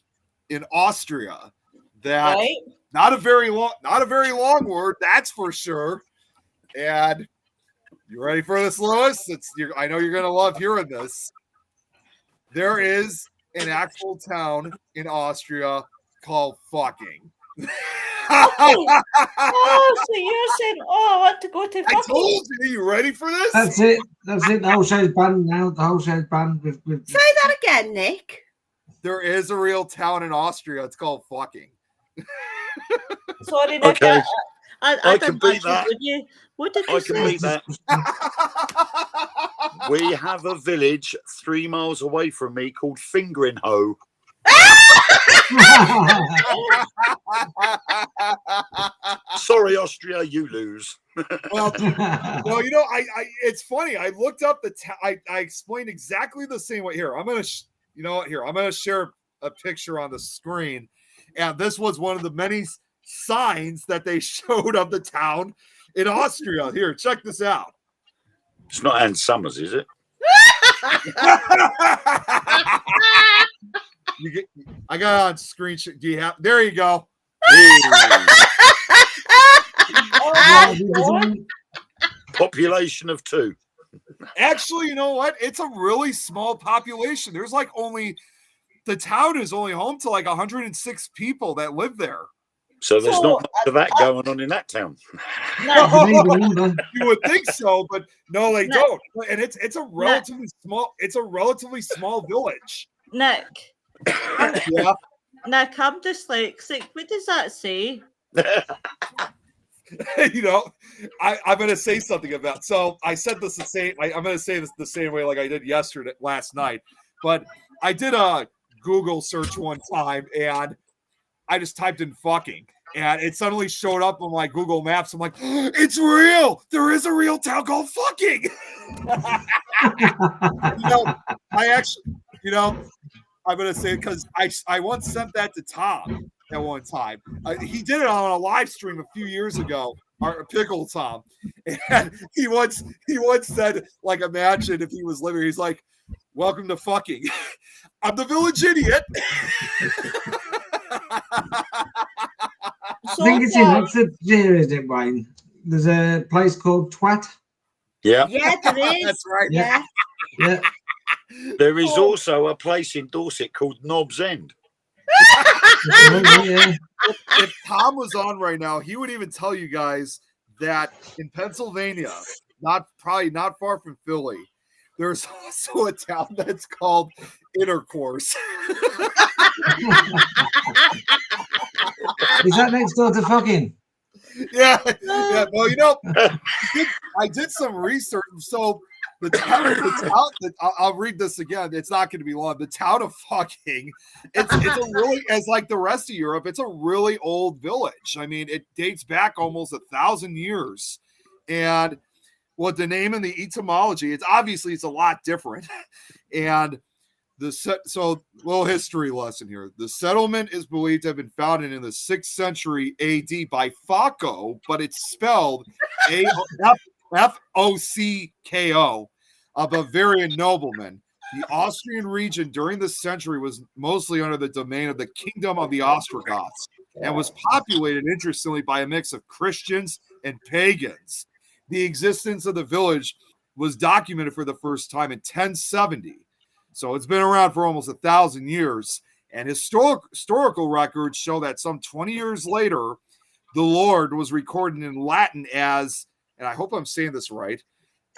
in Austria that Right? not a very long word, that's for sure. And you ready for this, Lois? I know you're gonna love hearing this. There is an actual town in Austria called fucking. Oh, so you're saying, I want to go to I fucking. told you. You ready for this? That's it. The whole show's banned now. The whole show's banned with Say that again, Nick. There is a real town in Austria. It's called fucking. Sorry, Nick. Okay. I I didn't can beat actually, that. would you? What did you I can say? beat that. We have a village 3 miles away from me called Fingering Hoe. Sorry, Austria, you lose. Well, you know, it's funny. I looked up the I explained exactly the same way. Here, I'm gonna, I'm gonna share a picture on the screen, and this was one of the many signs that they showed of the town in Austria. Here, check this out. It's not Ann Summers, is it? I got it on screen. Do you have? There you go. Population of 2. Actually, you know what? It's a really small population. There's like the town is only home to like 106 people that live there. So there's not much of that going on in that town. No. You would think so, but no, they don't. And it's a relatively small. It's a relatively small village. Nick. Yeah. Nick, I'm dyslexic. What does that say? You know, I'm going to say something about. So I said this the same. I'm going to say this the same way like I did last night. But I did a Google search one time, and I just typed in "fucking," and it suddenly showed up on my Google Maps. I'm like, it's real. There is a real town called fucking. I actually, I'm going to say it because I once sent that to Tom at one time. He did it on a live stream a few years ago, our Pickle Tom. And he once said, like, imagine if he was living, he's like, welcome to fucking. I'm the village idiot. I think it's in Oxfordshire, is it, Wayne? There's a place called Twat. Yeah. Yeah, there is. That's right. Yeah. Yeah. There is also a place in Dorset called Knobs End. Yeah. If Tom was on right now, he would even tell you guys that in Pennsylvania, probably not far from Philly, there's also a town that's called Intercourse. Is that next door to fucking? Yeah. Well, you know, I did some research. So the town I'll read this again. It's not going to be long. The town of fucking, it's a really, as like the rest of Europe, it's a really old village. I mean, it dates back almost 1,000 years. And what the name and the etymology, it's a lot different. And so little history lesson here. The settlement is believed to have been founded in the 6th century AD by Facco, but it's spelled F-O-C-K-O, a Bavarian nobleman. The Austrian region during this century was mostly under the domain of the Kingdom of the Ostrogoths and was populated, interestingly, by a mix of Christians and pagans. The existence of the village was documented for the first time in 1070. So it's been around for almost 1,000 years. And historical records show that some 20 years later, the Lord was recorded in Latin as, and I hope I'm saying this right,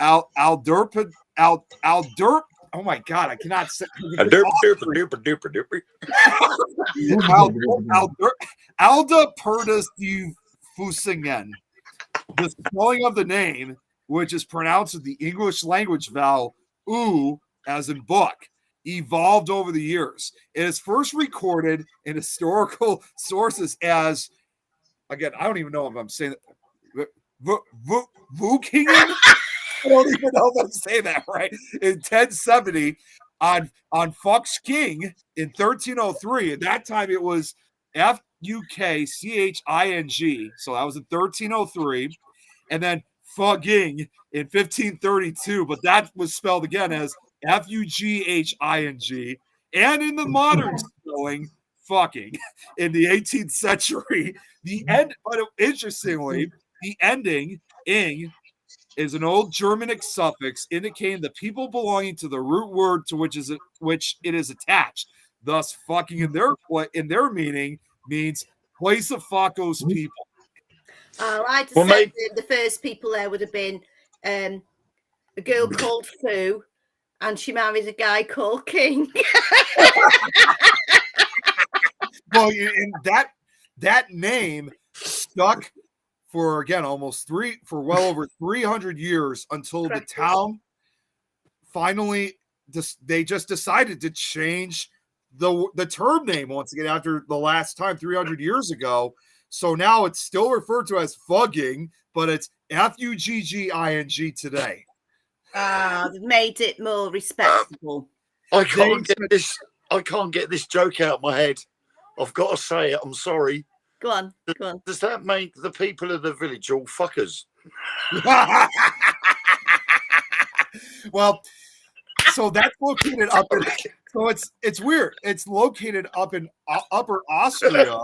Alderp. Oh my God, I cannot say. Alda Perdus de Fusingen. The spelling of the name, which is pronounced with the English language vowel oo, as in book, evolved over the years. It is first recorded in historical sources as, again, I don't even know if I'm saying that. Vukingen? I don't even know if I'm saying that right. In 1070, on Fox King in 1303. At that time, it was Fukching. So that was in 1303. And then Fugging in 1532. But that was spelled again as Fughing. And in the modern spelling, fucking, in the 18th century. But interestingly, the ending ing is an old Germanic suffix indicating the people belonging to the root word to which it is attached. Thus, fucking in their meaning means place of Facco's people. I just said the first people there would have been a girl called Fu, and she married a guy called King. Well, and that name stuck for, again, for well over 300 years until the town finally they just decided to change the term name once again after the last time 300 years ago. So now it's still referred to as Fugging, but it's Fugging today. They've made it more respectable. I can't get this joke out of my head. I've got to say it. I'm sorry. Go on. Does that make the people of the village all fuckers? Well, so that's located up in. So it's weird. It's located up in Upper Austria,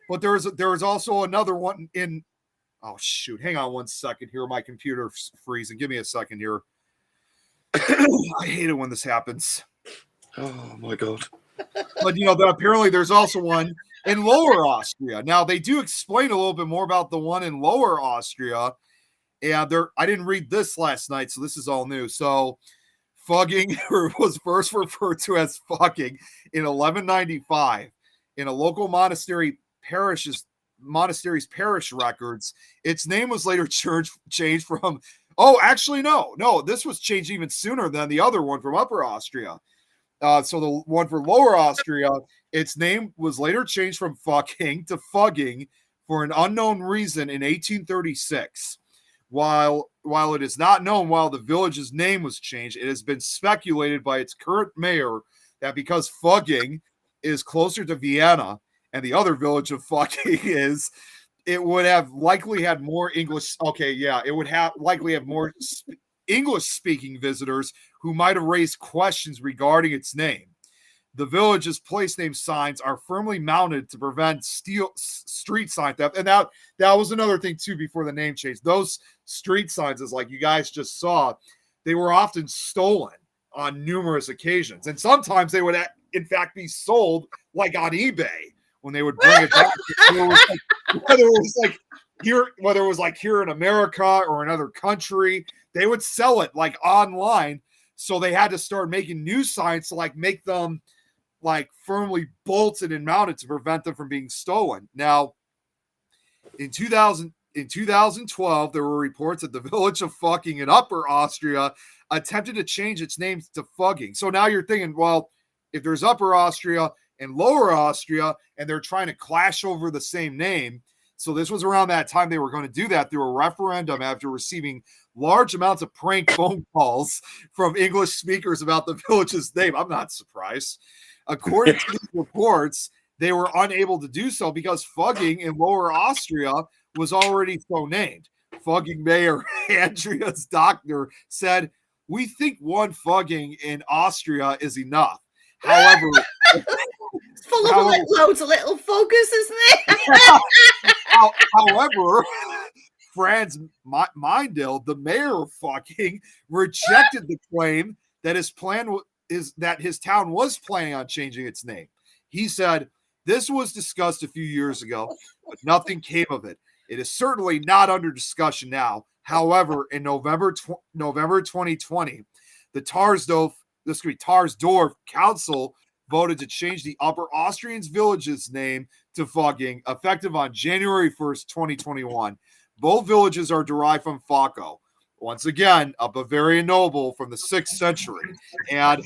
but there's also another one in. Oh shoot! Hang on one second here. My computer's freezing. Give me a second here. I hate it when this happens. Oh my God! But apparently there's also one in Lower Austria. Now they do explain a little bit more about the one in Lower Austria, and I didn't read this last night, so this is all new. So, Fugging was first referred to as fucking in 1195 in a local monastery's parish records. Its name was later changed from. Oh, actually, no. This was changed even sooner than the other one from Upper Austria. So the one for Lower Austria, its name was later changed from fucking to fugging for an unknown reason in 1836. While it is not known why the village's name was changed, it has been speculated by its current mayor that because fugging is closer to Vienna and the other village of fucking it would have likely had more English. Okay, yeah, it would have likely have more English-speaking visitors who might have raised questions regarding its name. The village's place name signs are firmly mounted to prevent street sign theft. And that was another thing, too, before the name change. Those street signs, as like you guys just saw, they were often stolen on numerous occasions. And sometimes they would, in fact, be sold like on eBay when they would bring it back. Whether it was like here in America or another country, they would sell it like online. So they had to start making new signs to like make them like firmly bolted and mounted to prevent them from being stolen. Now, in 2012, there were reports that the village of Fucking in Upper Austria attempted to change its name to Fugging. So now you're thinking, well, if there's Upper Austria and Lower Austria, and they're trying to clash over the same name. So this was around that time they were going to do that through a referendum after receiving large amounts of prank phone calls from English speakers about the village's name. I'm not surprised. According to these reports, they were unable to do so because Fugging in Lower Austria was already so named. Fugging Mayor Andreas Doctor said, "We think one Fugging in Austria is enough." However, it's full of loads of little fuggers, isn't it? However, Franz Meindl, the mayor of Fucking, rejected the claim that his plan is that his town was planning on changing its name. He said, "This was discussed a few years ago, but nothing came of it. It is certainly not under discussion now." However, in November 2020, the Tarsdorf Council voted to change the Upper Austrians village's name to Fugging, effective on January 1st, 2021. Both villages are derived from Focko, once again, a Bavarian noble from the 6th century. And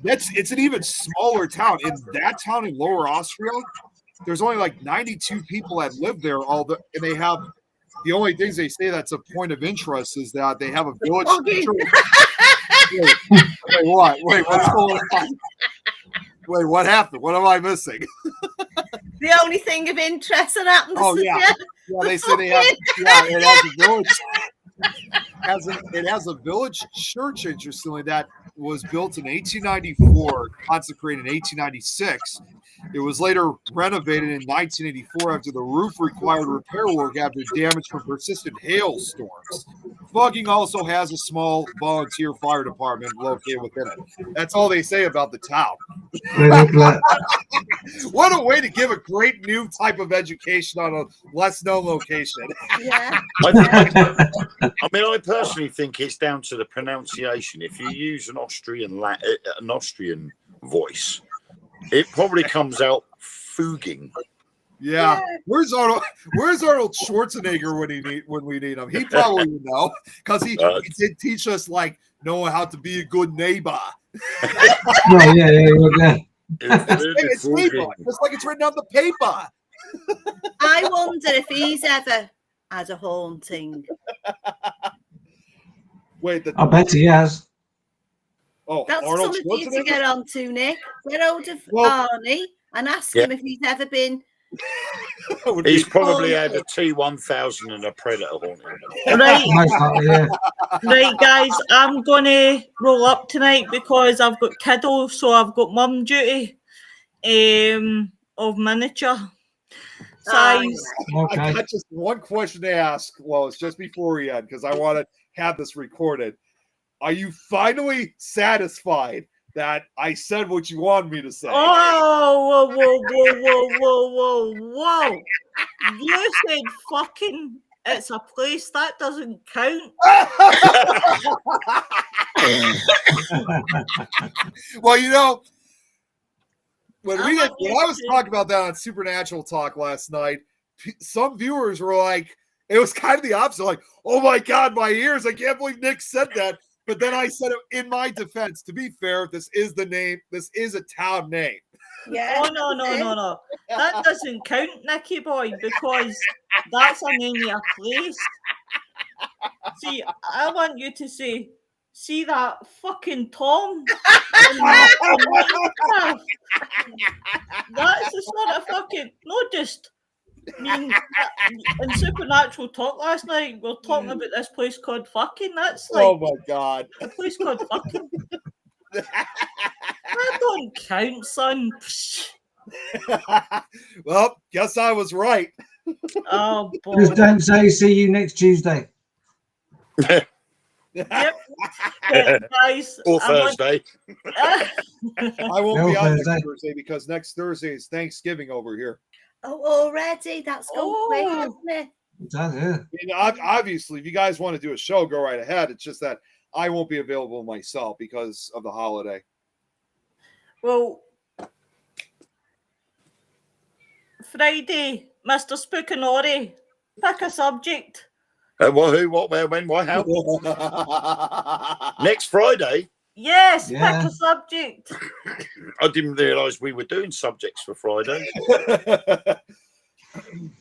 it's an even smaller town. In that town in Lower Austria, there's only like 92 people that live there. And they have the only things they say that's a point of interest is that they have a village. Wait, what? Wait, what's going on? Wait, what happened? What am I missing? The only thing of interest that happened. Oh yeah, they say they have. Yeah, it has a village. It has a village church, interestingly, that was built in 1894, consecrated in 1896. It was later renovated in 1984 after the roof required repair work after damage from persistent hailstorms. Fugging also has a small volunteer fire department located within it. That's all they say about the town. What a way to give a great new type of education on a less known location. Yeah. I mean, I personally think it's down to the pronunciation. If you use an Austrian voice, it probably comes out Fugging. Yeah. Where's Arnold Schwarzenegger when we need him? He probably would know because he did teach us like know how to be a good neighbor. Yeah. It's paper, just like it's written on the paper. I wonder if he's ever had a haunting. Wait, I bet he has. Oh, that's Arnold something for you to get on to, Nick. Get hold of Arnie and ask him if he's ever been. He's probably had a T-1000 and a Predator haunting. Right. Right, guys, I'm going to roll up tonight because I've got kiddos, so I've got mum duty of miniature size. Okay. I've got just one question to ask, Lois, just before we end, because I want to have this recorded. Are you finally satisfied that I said what you wanted me to say? Oh, whoa. You said fucking it's a place. That doesn't count. Well, you know, when I was talking about that on Supernatural Talk last night, some viewers were like, it was kind of the opposite, like, oh my God, my ears, I can't believe Nick said that. But then I said it in my defense, to be fair, this is the name, this is a town name. Yeah. Oh, no. That doesn't count, Nicky boy, because that's a name of a place. See, I want you to say, see that fucking Tom? That's the sort of fucking, not just I mean, in Supernatural Talk last night, we were talking about this place called Fucking. That's like Oh my god. a place called Fucking. That don't count, son. Well, guess I was right. Oh Just boy. don't say see you next Tuesday. Yep. Guys, Or Thursday. I won't No, be on next Thursday. Thursday because next Thursday is Thanksgiving over here. Oh, already? That's gone quick, hasn't it? That's it. And obviously, if you guys want to do a show, go right ahead. It's just that I won't be available myself because of the holiday. Well, Friday, Mr. Spookinori, pick a subject. What, who, what, where, when, why, how? Next Friday. Yes, Yeah. pick a subject. I didn't realise we were doing subjects for Friday.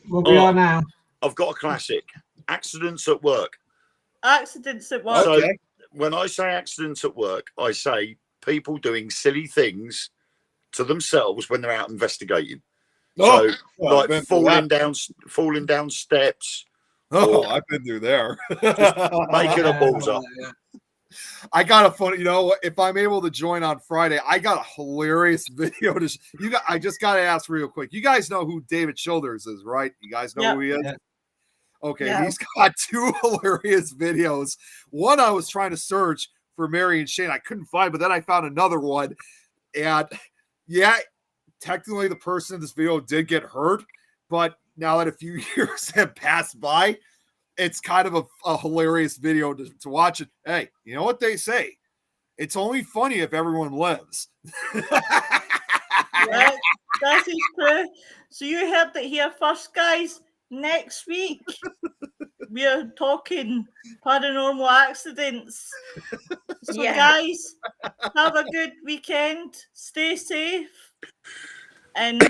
Well, we are now. I've got a classic. Accidents at work. Accidents at work. So when I say accidents at work, I say people doing silly things to themselves when they're out investigating. So like falling down steps. Oh, I've been through there. Making a balls up. I got a funny, if I'm able to join on Friday, I got a hilarious video to I just got to ask real quick. You guys know who David Childers is, right? You guys know who he is? Yeah. Okay, he's got 2 hilarious videos. One I was trying to search for Mary and Shane. I couldn't find, but then I found another one. And yeah, technically the person in this video did get hurt, but now that a few years have passed by, it's kind of a hilarious video to watch it. Hey, you know what they say? It's only funny if everyone lives. That is true. So you heard it here first, guys. Next week, we are talking paranormal accidents. So, guys, have a good weekend. Stay safe. And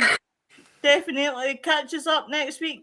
definitely catch us up next week.